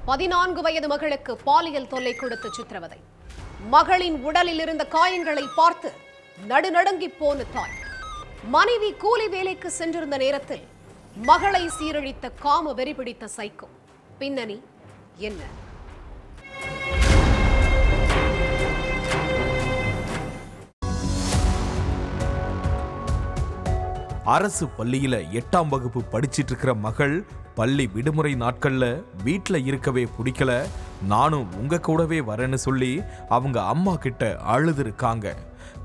14 வயது மகளுக்கு பாலியல் தொல்லை கொடுத்து சித்திரவதை. மகளின் உடலில் இருந்த காயங்களை பார்த்து நடுநடுங்கி போன தாய். மனைவி கூலி வேலைக்கு சென்றிருந்த நேரத்தில் மகளை சீரழித்த காம வெறி பிடித்த சைக்கோ. பின்னணி என்ன? அரசு பள்ளியில 8ஆம் வகுப்பு படிச்சிட்டு இருக்கிற மகள் பள்ளி விடுமுறை நாட்கள்ல வீட்டுல இருக்கவே பிடிக்கல, நானும் உங்க கூடவே வரேன்னு சொல்லி அவங்க அம்மா கிட்ட அழுது இருக்காங்க.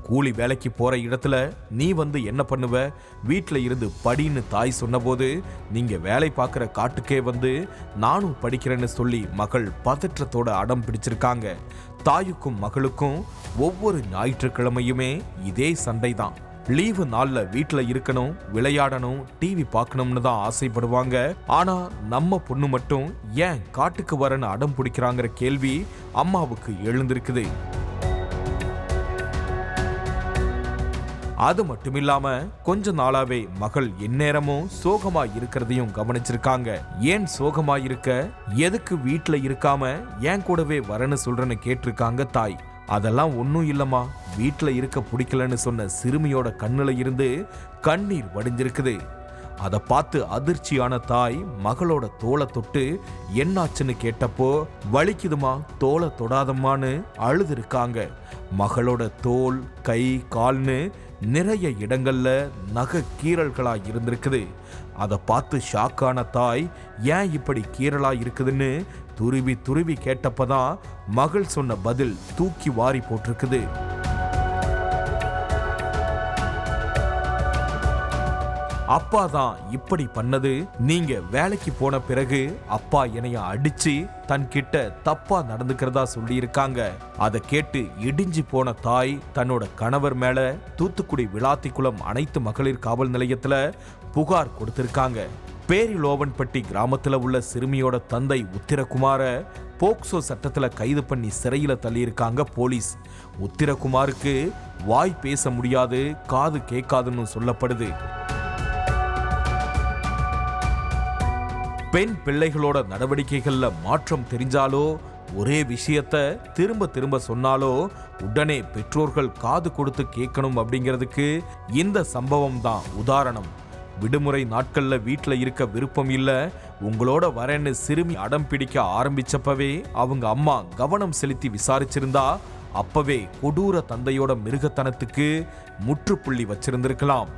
கூலி வேலைக்கு போற இடத்துல நீ வந்து என்ன பண்ணுவ, வீட்டுல இருந்து படின்னு தாய் சொன்னபோது நீங்க வேலை பார்க்குற காட்டுக்கே வந்து நானும் படிக்கிறேன்னு சொல்லி மகள் பதற்றத்தோட அடம் பிடிச்சிருக்காங்க. தாயுக்கும் மகளுக்கும் ஒவ்வொரு ஞாயிற்றுக்கிழமையுமே இதே சண்டை தான். லீவு நாள்ல வீட்டுல இருக்கணும், விளையாடணும், டிவி பார்க்கணும்னு தான் ஆசைப்படுவாங்க. ஆனா நம்ம பொண்ணு மட்டும் ஏன் காட்டுக்கு வரன்னு அடம் பிடிக்கிறாங்கிற கேள்வி அம்மாவுக்கு எழுந்திருக்குது. அது மட்டுமில்லாம கொஞ்ச நாளாவே மகள் எந்நேரமும் சோகமா இருக்கிறதையும் கவனிச்சிருக்காங்க. ஏன் சோகமா இருக்க, எதுக்கு வீட்டுல இருக்காம ஏன் கூடவே வரன்னு சொல்றேன்னு கேட்டிருக்காங்க தாய். அதெல்லாம் ஒன்னும் இல்லம்மா, வீட்டுல இருக்க பிடிக்கலன்னு சொன்ன சிறுமியோட கண்ணுல இருந்து கண்ணீர் வடிஞ்சிருக்குது. அதை பார்த்து அதிர்ச்சியான தாய் மகளோட தோலை தொட்டு என்னாச்சுன்னு கேட்டப்போ வலிக்குதுமா, தோலை தொடாதம்மான்னு அழுது இருக்காங்க. மகளோட தோல், கை, கால்னு நிறைய இடங்கள்ல நகை கீறல்களா இருந்திருக்குது. அதை பார்த்து ஷாக்கான தாய் ஏன் இப்படி கீறலா இருக்குதுன்னு துருவி துருவி கேட்டப்பதான் மகள் சொன்ன பதில் தூக்கி வாரி போட்டிருக்குது. அப்பா தான் இப்படி பண்ணது, நீங்க வேலைக்கு போன பிறகு அப்பா என்னைய அடிச்சு தன்கிட்ட தப்பா நடந்துக்கிறதா சொல்லி இருக்காங்க. அதை கேட்டு இடிஞ்சு போன தாய் தன்னோட கணவர் மேல தூத்துக்குடி விளாத்திக்குளம் அனைத்து மகளிர் காவல் நிலையத்துல புகார் கொடுத்திருக்காங்க. பேரிலோவன்பட்டி கிராமத்துல உள்ள சிறுமியோட தந்தை உத்திரகுமார போக்சோ சட்டத்துல கைது பண்ணி சிறையில தள்ளியிருக்காங்க போலீஸ். உத்திரகுமாருக்கு வாய் பேச முடியாது, காது கேட்காதுன்னு சொல்லப்படுது. பெண் பிள்ளைகளோட நடவடிக்கைகள்ல மாற்றம் தெரிஞ்சாலோ, ஒரே விஷயத்த திரும்ப திரும்ப சொன்னாலோ உடனே பெற்றோர்கள் காது கொடுத்து கேட்கணும் அப்படிங்கிறதுக்கு இந்த சம்பவம் தான் உதாரணம். விடுமுறை நாட்கள்ல வீட்டுல இருக்க விருப்பம் இல்ல, உங்களோட வரேன்னு சிறுமி அடம் பிடிக்க ஆரம்பிச்சப்பவே அவங்க அம்மா கவனம் செலுத்தி விசாரிச்சிருந்தா அப்பவே கொடூர தந்தையோட மிருகத்தனத்துக்கு முற்றுப்புள்ளி வச்சிருந்திருக்கலாம்.